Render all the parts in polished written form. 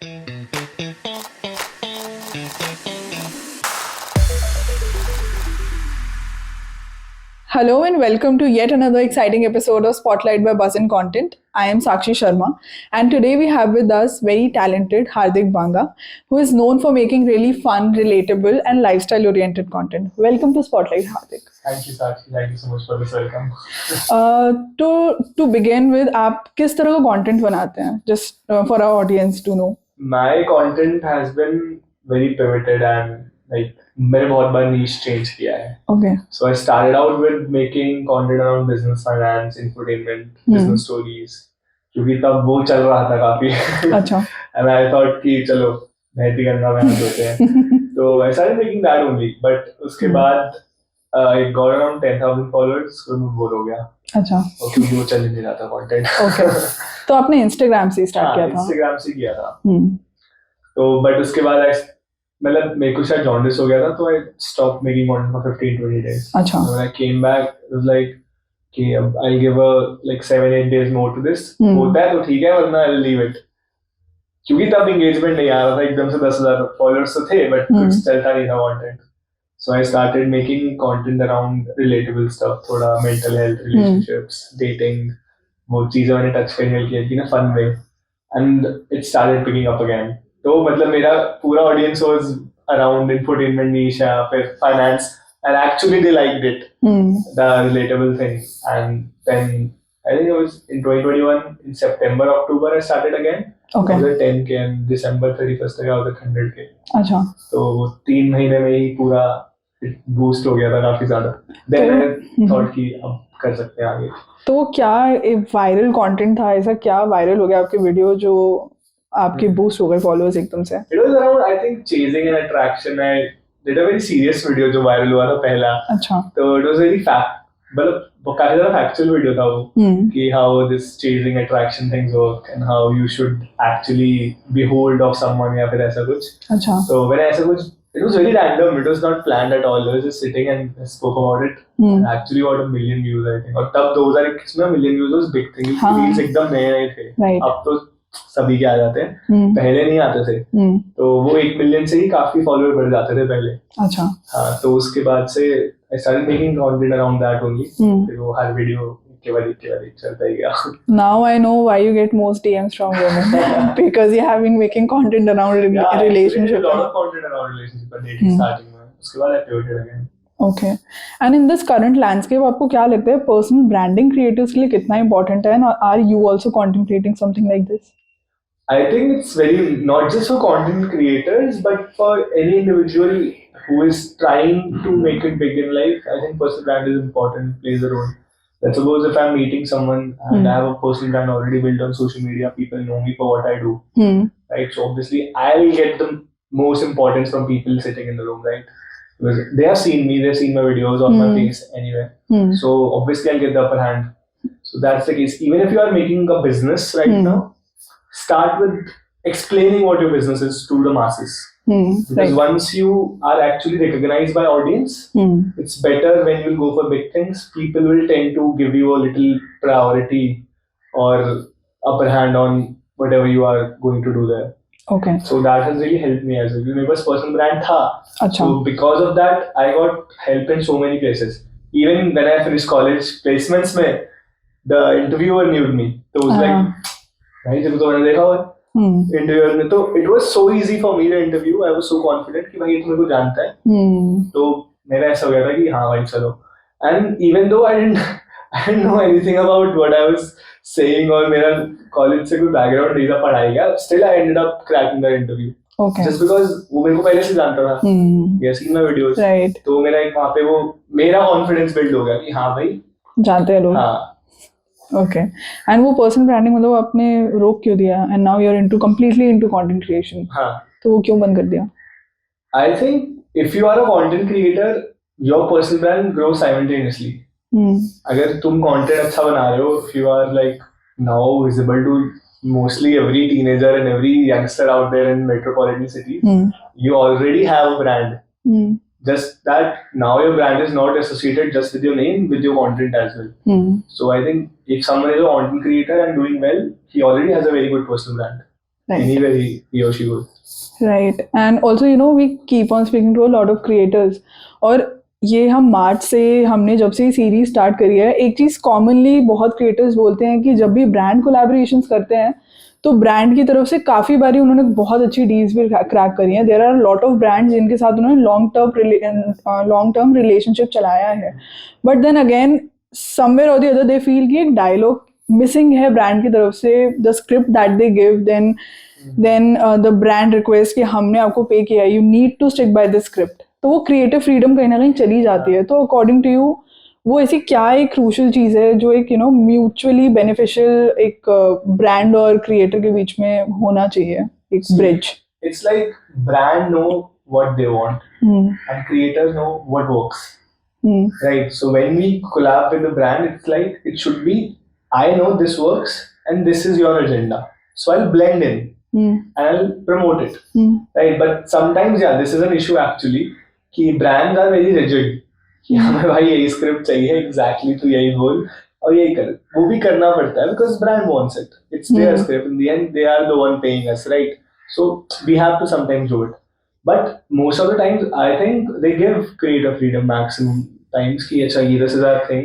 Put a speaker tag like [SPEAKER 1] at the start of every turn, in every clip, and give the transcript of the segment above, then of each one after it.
[SPEAKER 1] Hello and welcome to yet another exciting episode of Spotlight by BuzzInContent. I am Sakshi Sharma, and today we have with us very talented Hardik Banga, who is known for making really fun, relatable, and lifestyle-oriented content. Welcome to Spotlight, Hardik.
[SPEAKER 2] Thank you, Sakshi. Thank you so much for this welcome.
[SPEAKER 1] To begin with, आप किस तरह का content बनाते हैं? Just for our audience to know.
[SPEAKER 2] My content has been very pivoted and like मैंने बहुत बार niche change किया है.
[SPEAKER 1] Okay.
[SPEAKER 2] So I started out with making content around business, finance, infotainment, business stories. क्योंकि तब वो चल रहा था काफी.
[SPEAKER 1] अच्छा.
[SPEAKER 2] And I thought कि चलो मेहनती करना मेहनत होते हैं. So I started making that only. But उसके बाद it got around 10,000 followers. तो मैं बोर हो गया.
[SPEAKER 1] अच्छा.
[SPEAKER 2] और क्योंकि वो चल ही नहीं रहा था content.
[SPEAKER 1] Okay. तो आपने Instagram से start किया था?
[SPEAKER 2] Instagram से किया था. तो but उसके बाद मतलब मेरे को शायद जॉन्डिस हो गया था तो I stopped making content for 15-20 days.
[SPEAKER 1] अच्छा.
[SPEAKER 2] When I came back, it was like कि अब I'll give a like 7-8 days more to this. होता है तो ठीक है वरना I'll leave it. क्योंकि तब engagement नहीं आ रहा था एकदम से 10,000 followers तो थे but कुछ चलता नहीं था content. So I started making content around relatable stuff, थोड़ा mental health, relationships, dating, वो चीजें मैंने touch करने की थी ना fun way, and it started picking up again. तो मतलब मेरा पूरा audience was around infotainment niche या फिर finance, and actually they liked it, the relatable thing. And then I think it was in 2021 in September, October I started again.
[SPEAKER 1] Okay.
[SPEAKER 2] I was at 10K and December 31st तक I was at 100K.
[SPEAKER 1] अच्छा.
[SPEAKER 2] तो वो 3 महीने में ही पूरा boost हो गया था काफी ज्यादा. Then I thought कि अब कर सकते हैं आगे.
[SPEAKER 1] तो क्या वायरल कंटेंट था, ऐसा क्या वायरल हो गया आपके वीडियो जो आपके बूस्ट हो गए फॉलोअर्स एकदम से?
[SPEAKER 2] It was around I think chasing an attraction. I did a very serious video जो वायरल हुआ था पहला.
[SPEAKER 1] अच्छा.
[SPEAKER 2] तो it was very मतलब काफी ज्यादा factual video था वो कि how this chasing attraction things work and how you should actually be hold of someone या फिर ऐसा कुछ.
[SPEAKER 1] अच्छा.
[SPEAKER 2] So when ऐसा कुछ it was very random. It was not planned at all. I was just sitting and I spoke about it. And actually got 1 million views I think. और तब 2021 में 1 million views was big thing. Reels एकदम नए थे.
[SPEAKER 1] Right.
[SPEAKER 2] अब तो सभी के आ जाते हैं. पहले नहीं आते थे. तो वो 1 million से ही काफी फॉलोअर बढ़ जाते थे पहले.
[SPEAKER 1] अच्छा.
[SPEAKER 2] हाँ तो उसके बाद से I started making content around that only. फिर वो हर वीडियो के बाद चलता ही गया.
[SPEAKER 1] Now I know why you get most DMs from women because you have been making content around relationship.
[SPEAKER 2] A lot of content around relationship and dating starting में. उसके बाद I pivoted again.
[SPEAKER 1] Okay. And in this current landscape, आपको क्या लगता है personal branding creators के लिए कितना important है? And are you also contemplating something like this?
[SPEAKER 2] I think it's very not just for content creators but for any individual who is trying to make it big in life. I think personal brand is important, plays a role. Let's suppose if I'm meeting someone and I have a personal brand already built on social media, people know me for what I do, right? So obviously I'll get the most importance from people sitting in the room, right? Because they have seen me, they've seen my videos on my face anyway. So obviously I'll get the upper hand. So that's the case. Even if you are making a business right now, start with explaining what your business is to the masses. Because once you are actually recognized by audience, it's better when you go for big things. People will tend to give you a little priority or upper hand on whatever you are going to do there.
[SPEAKER 1] Okay.
[SPEAKER 2] So that has really helped me as well. मेरे पास personal brand था.
[SPEAKER 1] अच्छा.
[SPEAKER 2] So because of that, I got help in so many places. Even when I finished college, placements में, the interviewer knew me. So it was like, भाई जब तो मैंने देखा हुआ इंटरव्यूअर ने, तो it was so easy for me the interview. I was so confident कि भाई ये तो मेरे को जानता है. तो मेरा ऐसा हो गया था कि हाँ भाई चलो. And even though I didn't know anything about what I was saying और मेरा कॉलेज से कोई बैकग्राउंड नहीं था पढ़ाई का, still I ended up cracking the interview.
[SPEAKER 1] Okay.
[SPEAKER 2] Just because वो मेरे को पहले से जानता था. He has seen my videos.
[SPEAKER 1] Right.
[SPEAKER 2] तो मेरा एक वहाँ पे वो मेरा कॉन्फिडेंस बिल्ड हो गया कि हाँ भाई
[SPEAKER 1] जानते हैं लोग.
[SPEAKER 2] हाँ.
[SPEAKER 1] Okay. And वो पर्सनल ब्रांडिंग मतलब आपने रोक क्यों दिया? And now you're into completely into content creation.
[SPEAKER 2] हाँ.
[SPEAKER 1] तो वो क्यों बंद कर दिया?
[SPEAKER 2] I think if you are a content creator, your personal brand grows simultaneously. अगर तुम content अच्छा बना रहे हो, if you are like now visible to mostly every teenager and every youngster out there in metropolitan cities, you already have a brand. Just that now your brand is not associated just with your name, with your content as well. So I think if someone is a content creator and doing well, he already has a very good personal brand.
[SPEAKER 1] Right.
[SPEAKER 2] anywhere he or she goes.
[SPEAKER 1] Right. And also, we keep on speaking to a lot of creators. और ये हम मार्च से हमने जब से ये series start करी है, एक चीज़ कॉमनली बहुत क्रिएटर्स बोलते हैं कि जब भी ब्रांड कोलैबोरेशंस करते हैं तो ब्रांड की तरफ से काफ़ी बारी उन्होंने बहुत अच्छी डील्स भी क्रैक करी हैं. There are lot of brands जिनके साथ उन्होंने लॉन्ग टर्म रिलेशनशिप चलाया है. बट देन अगेन समवेयर और द अदर दे फील कि एक डायलॉग मिसिंग है ब्रांड की तरफ से, the script that they give, then the brand request कि हमने आपको पे किया, you need to stick by the script. तो वो क्रिएटिव फ्रीडम कहीं ना कहीं चली जाती है. तो अकॉर्डिंग टू यू वो ऐसी क्या एक क्रूशल चीज़ है जो एक म्यूचुअली बेनिफिशियल एक ब्रांड और क्रिएटर के बीच में होना चाहिए, एक bridge.
[SPEAKER 2] It's like brand know what they want and creators know what works. Right. So when we collab with the brand, it's like it should be, I know this works and this is your agenda. So I'll blend in and I'll promote it. Right. But sometimes, yeah, this is an issue actually. कि brands are very rigid. कि हमें भाई यही script चाहिए exactly, तो यही बोल और यही कर. वो भी करना पड़ता है because brand wants it. It's their script. In the end they are the one paying us, right? So we have to sometimes do it. But most of the times I think they give creative freedom maximum times कि अच्छा ये this is our thing.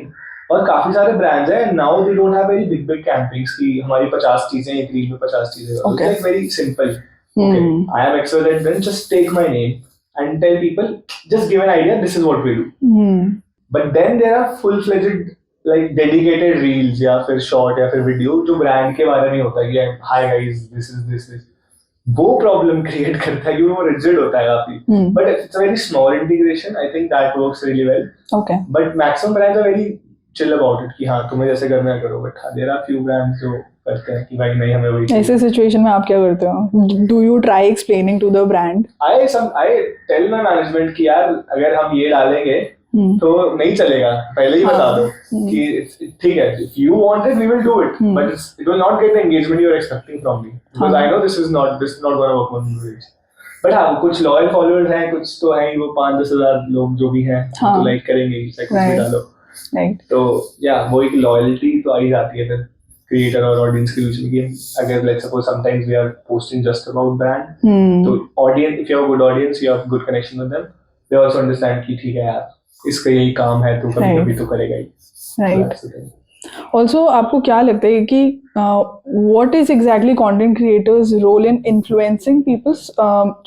[SPEAKER 2] और काफी सारे brands हैं now, they don't have very big campaigns की हमारी 50 चीजें, एक रील में 50 चीजें. It's like very simple. Okay, I am expert then just take my name and tell people, just give an idea, this is what we do. But then there are full-fledged like dedicated reels या फिर short या फिर video जो brand के बारे में होता है कि hi guys, this is this. वो problem create करता है क्योंकि वो rigid होता है काफी. But it's a very small integration. I think that works really well. Okay. But maximum brands are very chill about it कि हाँ तुम्हें जैसे करना है करो. But there are few brands जो करते हैं कि भाई नहीं हमें वही.
[SPEAKER 1] ऐसे सिचुएशन में आप क्या करते हो? Do you try explaining to the brand?
[SPEAKER 2] I tell my management कि यार अगर हम ये डालेंगे तो नहीं चलेगा, पहले ही बता दो कि ठीक है, if you want it we will do it, but it will not get the engagement you are expecting from me because I know this is not going to work on reach. But हाँ कुछ loyal followers हैं, कुछ तो हैं वो 5-10 हजार लोग जो भी हैं तो लाइक करेंगे कुछ भी डालो. तो या वो एक लॉयल्टी तो आई जाती है फिर क्रिएटर और ऑडियंस के बीच में. अगर let's suppose sometimes we are posting just about brand, तो audience, if you have good audience, you have good connection with them, they also understand कि ठीक है यार इसका यही काम है तो कभी कभी तो करेगा ही.
[SPEAKER 1] राइट. ऑल्सो आपको क्या लगता है कि what is exactly content creators role in influencing people's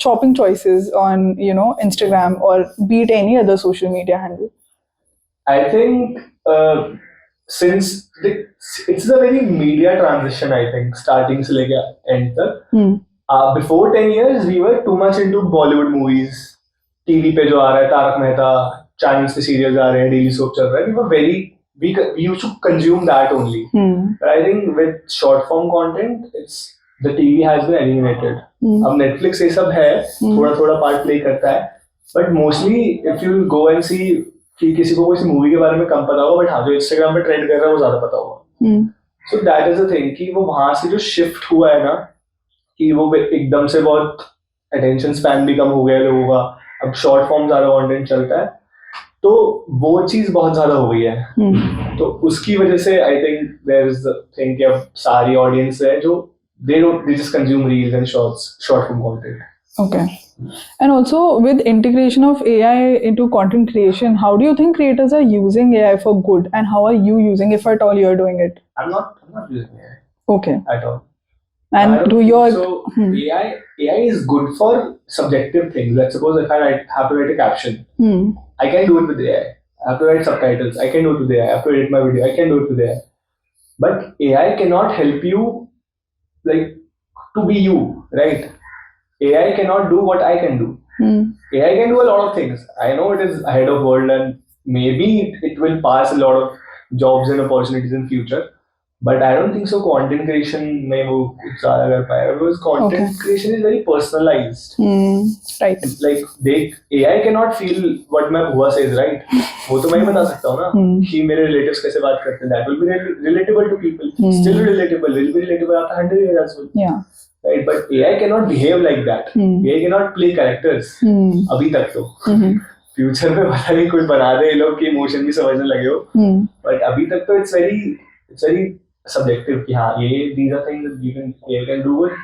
[SPEAKER 1] shopping choices on Instagram और be it any other social media handle?
[SPEAKER 2] I think since it's a very media transition, I think starting से लेके end तक. Before 10 years we were too much into Bollywood movies. TV पे जो आ रहा है Tarak Mehta, Chinese पे serial आ रहे हैं, डेली सोप चल रहा है. We used to consume that only. But I think with short form content, the TV has been eliminated. अब Netflix ये सब है, थोड़ा पार्ट प्ले करता है. But mostly if you go and see कि किसी को किसी मूवी के बारे में कम पता होगा, बट हाँ जो इंस्टाग्राम पे ट्रेंड कर रहा है वो ज्यादा पता होगा. So that is the thing कि वो वहां से जो शिफ्ट हुआ है ना कि वो एकदम से बहुत अटेंशन स्पैन भी कम हो गया लोगों का, अब शॉर्ट फॉर्म ज्यादा कंटेंट चलता है, तो वो चीज बहुत ज्यादा हो गई है. तो उसकी वजह से I think there is the thing कि अब सारी ऑडियंस है जो they just consume reels and short form content.
[SPEAKER 1] Okay. And also with integration of AI into content creation, how do you think creators are using AI for good, and how are you using, if at all you're doing it?
[SPEAKER 2] I'm not using AI.
[SPEAKER 1] Okay.
[SPEAKER 2] At all.
[SPEAKER 1] And do your
[SPEAKER 2] AI is good for subjective things. Let's suppose if I have to write a caption, I can do it with AI. I have to write subtitles, I can do it with AI. I have to edit my video, I can do it with AI. But AI cannot help you like to be you, right? AI cannot do what I can do. AI can do a lot of things. I know it is ahead of world and maybe it will pass a lot of jobs and opportunities in future. But I don't think so content creation में वो कुछ ज़्यादा कर पाएगा because content creation is very personalized.
[SPEAKER 1] Right.
[SPEAKER 2] Like AI cannot feel what my बुआ says, right? वो तो मैं ही बता सकता हूँ ना कि मेरे relatives कैसे बात करते हैं. That will be relatable to people. Still relatable. Will be relatable after 100 years as well.
[SPEAKER 1] Yeah.
[SPEAKER 2] Right, but AI cannot behave like that. AI cannot play characters. अभी तक तो. फ्यूचर में पता नहीं कोई बना दे लोग कि इमोशन भी समझने लगे हो. बट अभी तक तो it's very subjective कि हाँ ये these are things that AI can do it.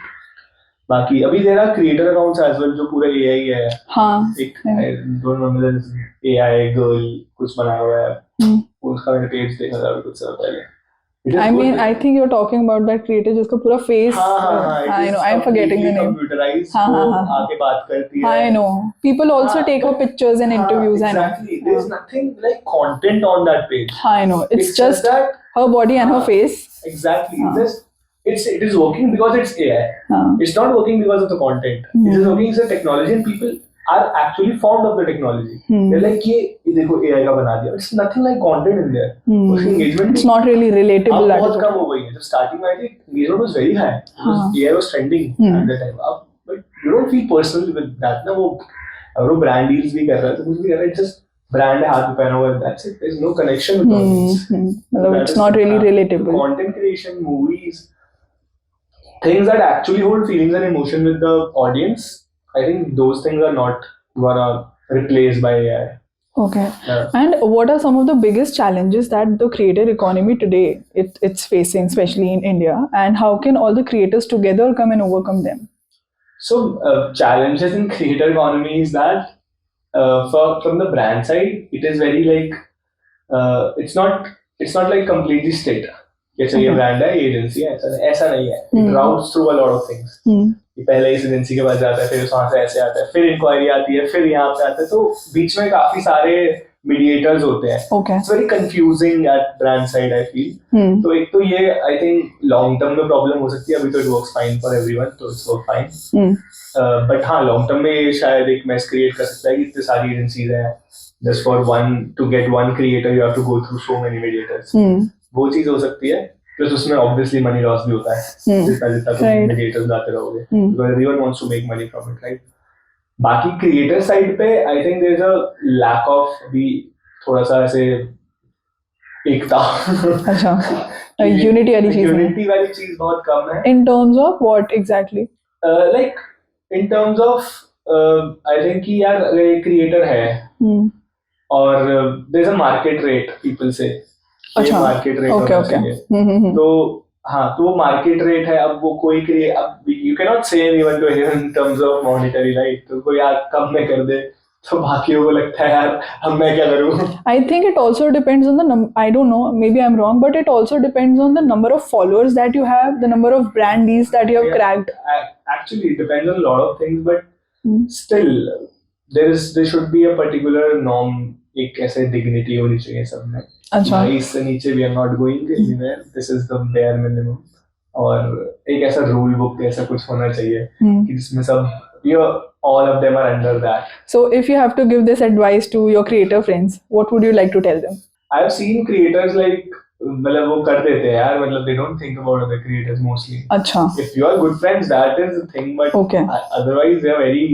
[SPEAKER 2] बाकी अभी there are creator accounts as well जो पूरा AI है.
[SPEAKER 1] हाँ.
[SPEAKER 2] एक I don't remember this AI girl कुछ बनाया हुआ है. उसका मैंने पेज देखा था कुछ समय पहले. It is
[SPEAKER 1] I
[SPEAKER 2] good.
[SPEAKER 1] mean, I think you're talking about that creator जिसका पूरा face. I know. I'm forgetting the name.
[SPEAKER 2] Computerized.
[SPEAKER 1] हाँ, हाँ,
[SPEAKER 2] वो
[SPEAKER 1] हाँ.
[SPEAKER 2] आके बात करती है.
[SPEAKER 1] I know. People also
[SPEAKER 2] हाँ,
[SPEAKER 1] take her
[SPEAKER 2] but-
[SPEAKER 1] pictures and interviews.
[SPEAKER 2] Exactly.
[SPEAKER 1] I know.
[SPEAKER 2] There's nothing like content on that page.
[SPEAKER 1] I know. It's just
[SPEAKER 2] that
[SPEAKER 1] her body and her face.
[SPEAKER 2] exactly. It is working because it's AI. It's not working because of the content. It is working as a technology, and people are actually fond of the technology. They're like, ये देखो AI का बना दिया. It's nothing like content in there. उसकी engagement
[SPEAKER 1] It's not really relatable.
[SPEAKER 2] अब बहुत कम हो गई है. जब starting में आई थी, engagement was very high. Because AI was trending at that time. अब but you don't feel personal with that. ना वो अगर वो brand deals भी कर रहा है तो कुछ भी कर रहा है. It's just brand है हाथ में पहना हुआ है. That's it. There's no connection with audience.
[SPEAKER 1] मतलब it's not really relatable.
[SPEAKER 2] Content creation, movies, things that actually hold feelings and emotion with the audience, I think those things are not gonna replaced by AI.
[SPEAKER 1] Okay.
[SPEAKER 2] Yeah.
[SPEAKER 1] And what are some of the biggest challenges that the creator economy today it's facing, especially in India? And how can all the creators together come and overcome them?
[SPEAKER 2] So challenges in creator economy is that from the brand side, it is very like it's not like completely straight. जैसे ये brand है ये agency है ऐसा नहीं है. It routes through a lot of things. ये पहले इस एजेंसी के पास जाता है फिर वहां से ऐसे आता है फिर इंक्वायरी आती है फिर यहाँ पे आता है तो बीच में काफी सारे मीडिएटर्स होते हैं. It's very confusing at brand side I feel. तो एक तो ये I think long term में प्रॉब्लम हो सकती है. अभी तो it works fine for everyone तो it's work fine. But हाँ long term में शायद एक mess create कर सकता है कि इतनी सारी एजेंसीज हैं. Just for to get one creator you have to go through so many mediators. वो चीज हो सकती है. प्लस उसमें ऑब्वियसली मनी लॉस भी होता है जितना तुम मीडिएटर्स लाते रहोगे because everyone wants to make money from it right. बाकी क्रिएटर साइड पे I think there is a lack of भी थोड़ा सा ऐसे एकता.
[SPEAKER 1] अच्छा यूनिटी
[SPEAKER 2] वाली चीज बहुत कम है.
[SPEAKER 1] In terms of what exactly
[SPEAKER 2] like in terms of I think कि यार क्रिएटर है और there is a market rate people से.
[SPEAKER 1] अच्छा
[SPEAKER 2] मार्केट रेट
[SPEAKER 1] ओके
[SPEAKER 2] तो हाँ तो वो मार्केट रेट है. अब वो कोई अब you can not say anyone to here in terms of monetary right. तो कोई यार कम में कर दे तो बाकी को लगता है यार अब मैं क्या करूँ.
[SPEAKER 1] I think it also depends on the I don't know, maybe I'm wrong, but it also depends on the number of followers that you have, the number of brand deals that you have cracked.
[SPEAKER 2] Actually it depends on a lot of things but still there should be a particular norm. एक ऐसे dignity होनी चाहिए सब में. अच्छा इससे नीचे we are not going anywhere. This is the bare minimum. और एक ऐसा रूल बुक ऐसा कुछ होना चाहिए कि जिसमें सब all of them are under that.
[SPEAKER 1] So if you have to give this advice to your creator friends, what would you like to tell them?
[SPEAKER 2] I have seen creators like मतलब वो कर देते हैं यार मतलब they don't think about other creators mostly.
[SPEAKER 1] अच्छा.
[SPEAKER 2] If you are good friends that is the thing but
[SPEAKER 1] okay.
[SPEAKER 2] Otherwise they are very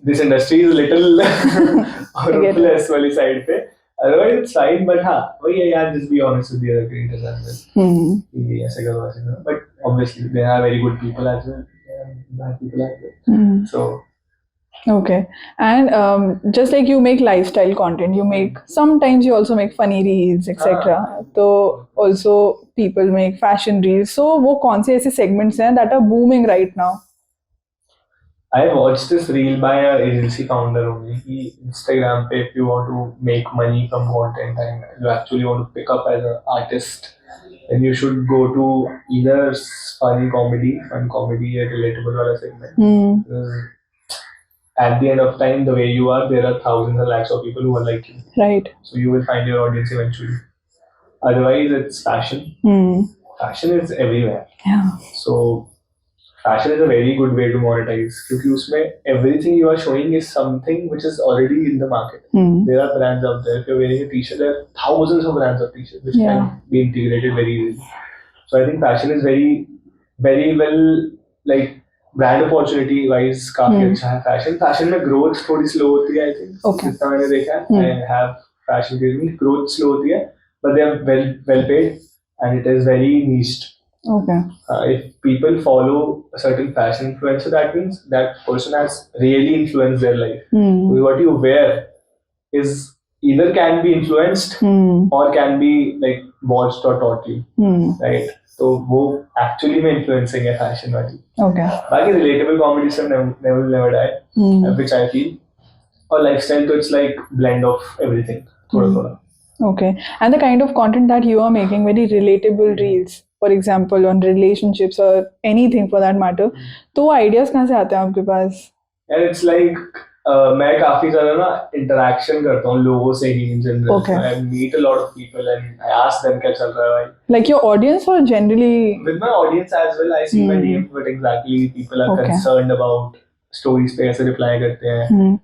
[SPEAKER 2] this industry is little ruthless वाली side पे. Otherwise it's fine but हाँ वही है यार just be honest with the other creators as well. ये ऐसे करो but obviously there are very good people as well. Bad people as well. So
[SPEAKER 1] okay. And just like you make lifestyle content, you make sometimes you also make funny reels etc. So also people make fashion reels. So वो कौन से ऐसे segments हैं that are booming right now?
[SPEAKER 2] I watched this reel by a agency founder only. He Instagram pe if you want to make money from content and you actually want to pick up as an artist, then you should go to either fun comedy, a relatable wala segment. At the end of time, the way you are, there are thousands and lakhs of people who are like you.
[SPEAKER 1] Right.
[SPEAKER 2] So you will find your audience eventually. Otherwise, it's fashion. Fashion is everywhere.
[SPEAKER 1] Yeah.
[SPEAKER 2] So fashion is a very good way to monetize because उसमें everything you are showing is something which is already in the market. There are brands out there. If you're wearing a t-shirt, there are thousands of brands of t-shirts which can be integrated very easily. So I think fashion is very, very well like brand opportunity wise काफी अच्छा है. Fashion में growth थोड़ी slow होती है I think.
[SPEAKER 1] Okay.
[SPEAKER 2] जितना मैंने देखा है, I have fashion business growth slow होती है, but they are well paid and it is very niched.
[SPEAKER 1] Okay.
[SPEAKER 2] If people follow a certain fashion influencer, that means that person has really influenced their life. What you wear is either can be influenced or can be like watched or taught you, right? तो वो actually में influencing है fashion वाली.
[SPEAKER 1] Okay.
[SPEAKER 2] बाकी relatable comedy से never die, which I feel. और lifestyle तो it's like blend of everything थोड़ा थोड़ा.
[SPEAKER 1] Okay. And the kind of content that you are making, very relatable reels, for example, on relationships or anything for that matter. तो वो ideas कहाँ से आते हैं आपके पास?
[SPEAKER 2] And it's like मैं काफी ज्यादा ना इंटरेक्शन करता हूँ लोगों से ही in general.
[SPEAKER 1] Okay.
[SPEAKER 2] I meet a lot of people and I ask them क्या चल रहा है भाई.
[SPEAKER 1] Like your audience or generally?
[SPEAKER 2] With my audience as well, I see my DMs, but exactly people are concerned about stories पे कैसे reply करते हैं,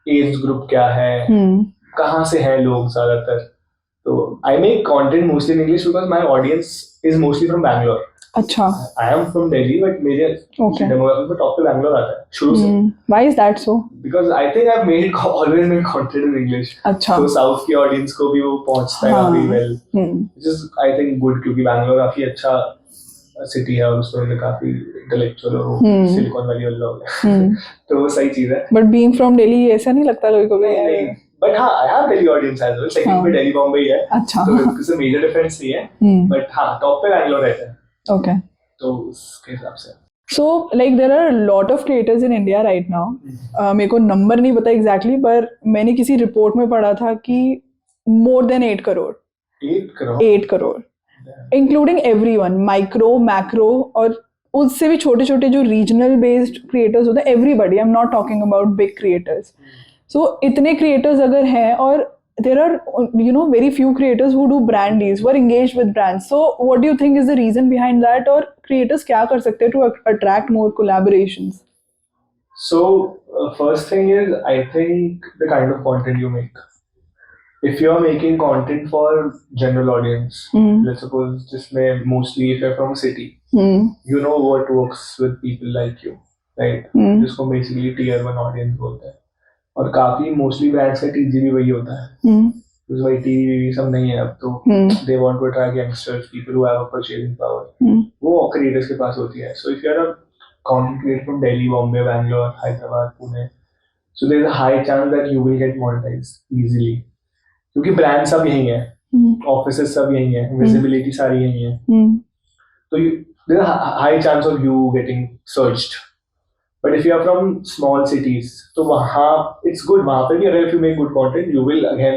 [SPEAKER 2] age group क्या है, कहाँ से हैं लोग ज्यादातर. तो I make content mostly in English because my audience is mostly from Bangalore.
[SPEAKER 1] अच्छा.
[SPEAKER 2] I am from Delhi but मेरे डेमोग्राफिक में टॉप पे बैंगलोर आता है शुरू से.
[SPEAKER 1] Why is that so?
[SPEAKER 2] Because I think I made always made content in English.
[SPEAKER 1] अच्छा.
[SPEAKER 2] तो साउथ की ऑडियंस को भी वो पहुंचता है काफी well, which is I think good, क्योंकि बैंगलोर काफी अच्छा सिटी है और उसमें काफी इंटेलेक्चुअल और सिलिकॉन वैली वाला हो गया. तो वो सही चीज है.
[SPEAKER 1] बट बीइंग फ्रॉम दिल्ली ऐसा नहीं लगता कभी कभी?
[SPEAKER 2] बट हाँ, I have Delhi audience as well. Second पे दिल्ली बॉम्बे ही है.
[SPEAKER 1] अच्छा.
[SPEAKER 2] तो इससे मेजर डिफरेंस नहीं है. बट हाँ, टॉप पे बैंगलोर रहता है.
[SPEAKER 1] ओके.
[SPEAKER 2] तो उसके हिसाब से.
[SPEAKER 1] So like there are a lot of creators in India right now. मेरे को नंबर नहीं पता एग्जैक्टली, पर मैंने किसी रिपोर्ट में पढ़ा था कि more than 8 crore. 8 crore including everyone, micro, macro और उससे भी छोटे छोटे जो रीजनल बेस्ड क्रिएटर्स होते हैं, everybody. I am not talking about big creators. So इतने क्रिएटर्स अगर हैं और there are very few creators who do brand deals, who are engaged with brands. So what do you think is the reason behind that, or creators क्या कर सकते हैं to attract more collaborations?
[SPEAKER 2] So first thing is, I think the kind of content you make. If you are making content for general audience, let's suppose जिसमें mostly if you're from a city, you know what works with people like you, right? जिसको basically tier 1 audience बोलते हैं. और काफी mostly brands का TG भी वही होता है. क्योंकि भाई टीवी सब नहीं है अब तो. They want to attract youngsters, people who have a purchasing power. वो क्रिएटर्स के पास होती है. So if you are a content creator from Delhi, Bombay, Bangalore, Hyderabad, Pune, so there is a high chance that you will get monetized easily, क्योंकि brand सब यही है, offices सब यही है, विजिबिलिटी सारी यही है. तो there is a high chance of you getting searched. But if you are from small cities, तो वहाँ it's good. वहाँ पे भी अगर if you make good content, you will again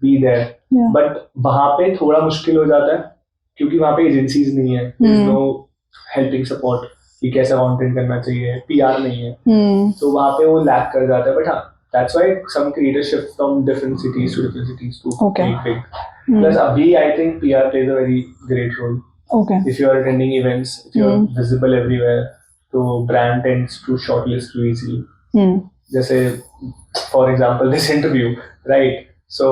[SPEAKER 2] be there.
[SPEAKER 1] Yeah.
[SPEAKER 2] But वहाँ पे थोड़ा मुश्किल हो जाता है क्योंकि वहाँ पे एजेंसीज नहीं है. There is no helping support कि कैसा content करना चाहिए, PR नहीं है. तो वहाँ पे वो lack कर जाता है. But हाँ, that's why some creators shift from different cities to different cities to make big. Plus अभी I think PR plays a very great role.
[SPEAKER 1] Okay.
[SPEAKER 2] If you are attending events, if you are visible everywhere, तो brand tends to shortlist you easily. जैसे for example this interview, right? So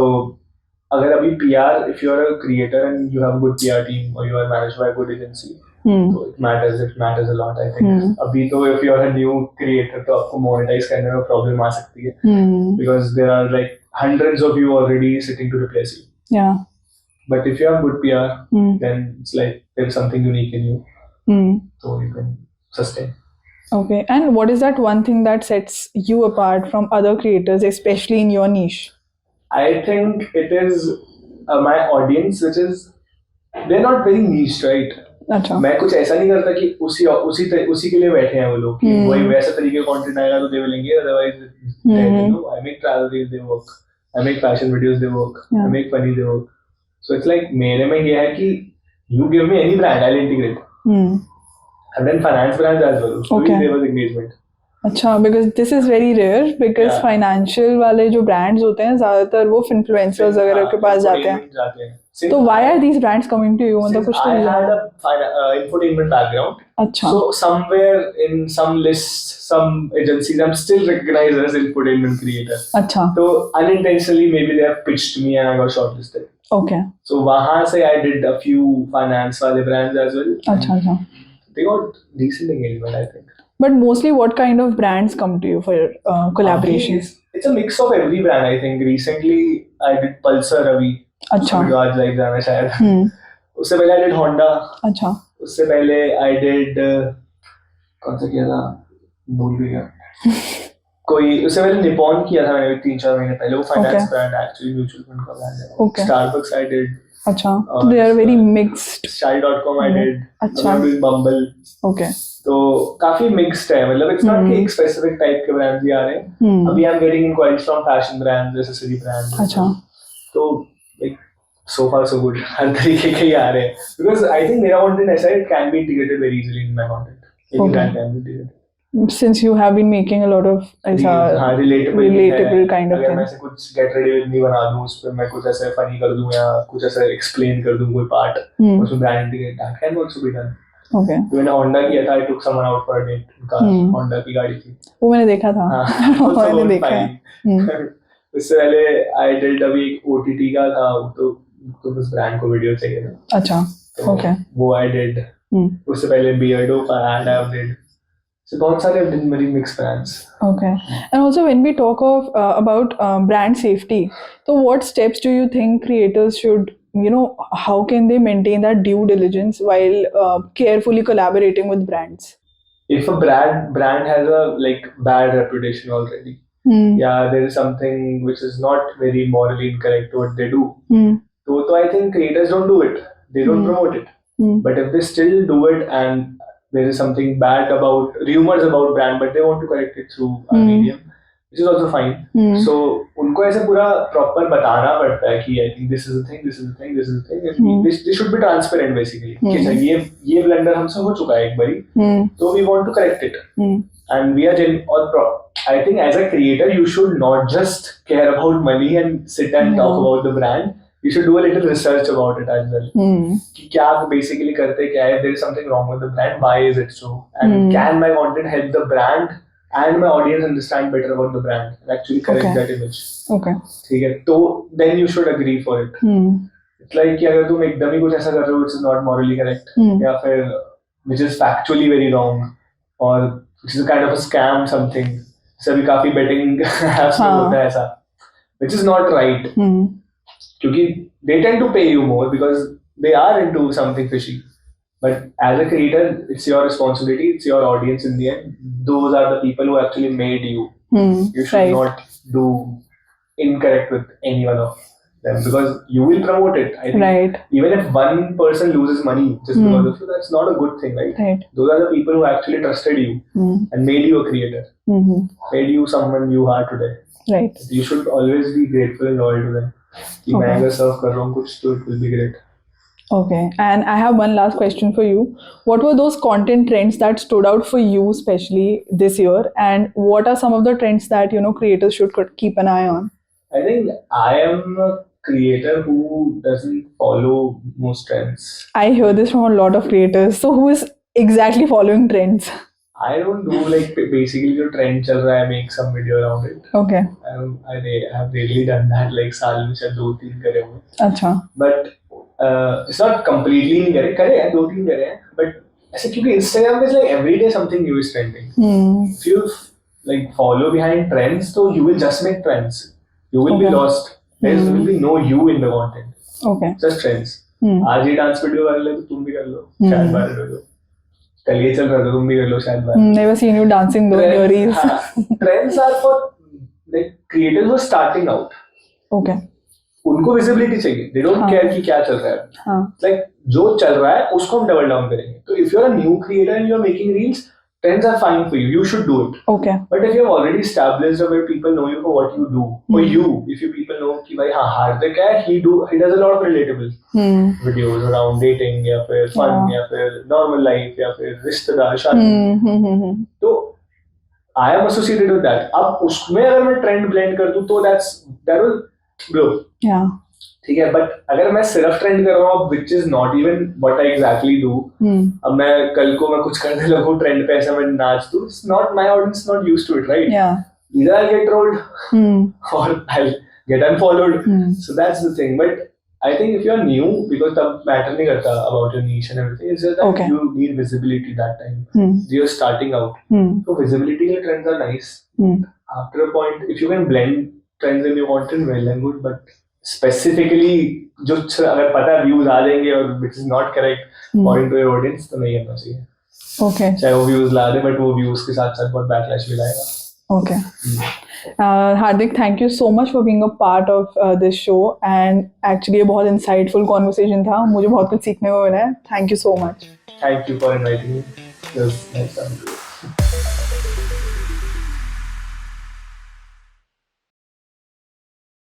[SPEAKER 2] अगर अभी PR, if you are a creator and you have a good PR team or you are managed by a good agency, तो it matters a lot I think. अभी तो if you are a new creator तो आपको monetize करने में problem आ सकती है, because there are like hundreds of you already sitting to replace you.
[SPEAKER 1] Yeah.
[SPEAKER 2] But if you have good PR, then it's like there's something unique in you, so you can sustain.
[SPEAKER 1] Okay, and what is that one thing that sets you apart from other creators, especially in your niche?
[SPEAKER 2] I think it is my audience, which is they're not very niche, right?
[SPEAKER 1] अच्छा.
[SPEAKER 2] मैं कुछ ऐसा नहीं करता कि उसी के लिए बैठे हैं वो लोग कि वही वैसा तरीके का कंटेंट आएगा तो दे मिलेंगे, otherwise I make travel reels, they work. I make fashion videos, they work. I make funny, they work. So it's like मेरे में ये है कि you give me any brand, I'll integrate. And then finance brands as well.
[SPEAKER 1] Okay.
[SPEAKER 2] There was engagement.
[SPEAKER 1] अच्छा, because this is very rare, because financial वाले जो brands होते हैं ज़्यादातर वो influencers वगैरह के पास जाते हैं. तो why are these brands coming to you? मतलब कुछ तो
[SPEAKER 2] I had a infotainment background.
[SPEAKER 1] अच्छा.
[SPEAKER 2] So somewhere in some lists, some agencies, I'm still recognized as infotainment creator.
[SPEAKER 1] अच्छा.
[SPEAKER 2] So unintentionally maybe they have pitched me and I got shortlisted.
[SPEAKER 1] Okay.
[SPEAKER 2] So वहाँ से I did a few finance वाले brands as well.
[SPEAKER 1] अच्छा.
[SPEAKER 2] They got decent engagement, I think.
[SPEAKER 1] But mostly, what kind of brands come to you for collaborations?
[SPEAKER 2] It's a mix of every brand, I think. Recently, I did Pulsar अभी.
[SPEAKER 1] अच्छा.
[SPEAKER 2] जो आज live जाना शायद. उससे पहले I did Honda.
[SPEAKER 1] अच्छा.
[SPEAKER 2] उससे पहले I did कौन सा किया था? भूल गया. कोई उससे पहले निपॉन किया था मैंने 3-4 महीने पहले. वो finance brand, actually mutual fund का ब्रांड है.
[SPEAKER 1] Okay.
[SPEAKER 2] Starbucks I did.
[SPEAKER 1] अच्छा, so they are very mixed.
[SPEAKER 2] Style.com I did.
[SPEAKER 1] अच्छा.
[SPEAKER 2] I'm doing Bumble.
[SPEAKER 1] Okay.
[SPEAKER 2] तो काफी मिक्स्ड है, मतलब इट्स नॉट कि एक स्पेसिफिक टाइप के ब्रांड्स ही आ रहे हैं. अभी I am getting inquiries from fashion brands, accessory brands.
[SPEAKER 1] अच्छा.
[SPEAKER 2] तो लाइक सो फार सो गुड, हर तरीके के ही आ रहे हैं. बिकॉज आई थिंक मेरा कंटेंट ऐसा है, it can be integrated very easily in my content. Any brand can be integrated.
[SPEAKER 1] Since you have been making a lot of
[SPEAKER 2] relatable
[SPEAKER 1] kind of
[SPEAKER 2] अगर
[SPEAKER 1] thing.
[SPEAKER 2] मैं ऐसे कुछ गेट रेडी विद मी बना दूं, उस पे मैं कुछ ऐसे फनी कर दूं या कुछ ऐसे एक्सप्लेन कर दूं कोई पार्ट, उसमें brand integrate that can also be done.
[SPEAKER 1] Okay.
[SPEAKER 2] मैंने होंडा किया था, I took someone out for a date car. Honda की गाड़ी थी
[SPEAKER 1] वो मैंने देखा था. मैंने देखा है.
[SPEAKER 2] उससे पहले आई डिड अभी एक ओटीटी का था, तो बस ब्रांड को वीडियो चाहिए था.
[SPEAKER 1] अच्छा. ओके.
[SPEAKER 2] वो आई डिड. उससे पहले बियर्डो का एड आई डिड. So बहुत सारे very mixed brands.
[SPEAKER 1] Okay. And also when we talk of about brand safety, so what steps do you think creators should, how can they maintain that due diligence while carefully collaborating with brands?
[SPEAKER 2] If a brand has a like bad reputation already, yeah, there is something which is not very morally incorrect what they do. So I think creators don't do it. They don't promote it. But if they still do it and there is something bad about rumors about brand, but they want to correct it through our medium, which is also fine. So उनको ऐसे पूरा proper बताना पड़ता है कि I think this is the thing, this is the thing, this is the thing. And they should be transparent basically. कि ये blunder हमसे हो चुका है एक बारी, so we want to correct it. And we are I think as a creator you should not just care about money and sit and talk about the brand. You should do a little research about it as well. कि क्या basically करते क्या है, if there is something wrong with the brand, why is it so? And can my content help the brand and my audience understand better about the brand and actually correct that image?
[SPEAKER 1] Okay.
[SPEAKER 2] ठीक है, तो then you should agree for it. It's like कि अगर तुम एकदम ही कुछ ऐसा कर रहे हो which is not morally correct, या फिर which is factually very wrong, or which is kind of a scam something. सभी काफी betting apps में होता है ऐसा, which is not right. क्योंकि they tend to pay you more because they are into something fishy. But as a creator, it's your responsibility, it's your audience in the end. Those are the people who actually made you. You should not do incorrect with any one of them because you will promote it. I think even if one person loses money just because of you, that's not a good thing, right? Those are the people who actually trusted you and made you a creator, made you someone you are today.
[SPEAKER 1] Right.
[SPEAKER 2] You should always be grateful and loyal to them. मैं अगर सर्व कर रहा हूँ कुछ तो it will be great.
[SPEAKER 1] Okay, and I have one last question for you. What were those content trends that stood out for you, especially this year, and what are some of the trends that creators should keep an eye on?
[SPEAKER 2] I think I am a creator who doesn't follow most trends. I
[SPEAKER 1] hear this from a lot of creators. So who is exactly following trends?
[SPEAKER 2] I don't do like basically जो trend चल रहा है, make some video around it.
[SPEAKER 1] Okay.
[SPEAKER 2] I have really done that like साल में शायद 2-3 करे हुए.
[SPEAKER 1] अच्छा.
[SPEAKER 2] But it's not completely नहीं करे हैं 2-3 करे हैं. But ऐसे क्योंकि Instagram पे like every day something new is trending. If you like follow behind trends, so you will just make trends. You will be lost. There will be no you in the content.
[SPEAKER 1] Okay.
[SPEAKER 2] Just trends. आज ये dance video वाले तो तुम भी कर लो, शायद viral हो जाओ. कल ये चल रहा था तुम भी कर लो शायद.
[SPEAKER 1] Never seen you dancing though in your reels.
[SPEAKER 2] Trends are for like creators who are starting out.
[SPEAKER 1] Okay.
[SPEAKER 2] उनको visibility चाहिए. They don't care कि क्या चल रहा है. Like जो चल रहा है उसको हम double down करेंगे. तो if you're a new creator and you're making reels, trends are fine for you. You should do it.
[SPEAKER 1] Okay.
[SPEAKER 2] But if you've already established where people know you for what you do, for you, if you people know कि भाई हाँ हार्दिक है, he does a lot of relatable videos around dating या फिर fun या फिर normal life या फिर रिश्तेदार शादी. तो I am associated with that. अब उसमें अगर मैं trend blend कर दूँ तो that will grow.
[SPEAKER 1] Yeah.
[SPEAKER 2] ठीक है, बट अगर मैं सिर्फ ट्रेंड कर रहा हूँ which is not even what I exactly do, अब मैं कल को मैं कुछ करने लगूँ ट्रेंड पे ऐसा मैं नाच दूँ, it's not my audience not used to it, right?
[SPEAKER 1] Yeah.
[SPEAKER 2] Either I'll get trolled or I'll get unfollowed. So that's the thing. But I think if you're new, because तब matter नहीं करता about your niche and everything, it's just that you need visibility that time. You're starting out. So visibility के trends are nice. After a point, if you can blend trends in your content, well and good, but specifically जो अगर पता है views आ जाएंगे और which is not correct according to your audience तो नहीं करना चाहिए.
[SPEAKER 1] Okay.
[SPEAKER 2] चाहे वो views ला दे but वो views के साथ साथ बहुत backlash भी लाएगा.
[SPEAKER 1] Okay. Hardik, thank you so much for being a part of this show. And actually, ये बहुत insightful conversation था. मुझे बहुत कुछ सीखने को मिला है. Thank you so much.
[SPEAKER 2] Thank you for inviting me. It was nice talking to you.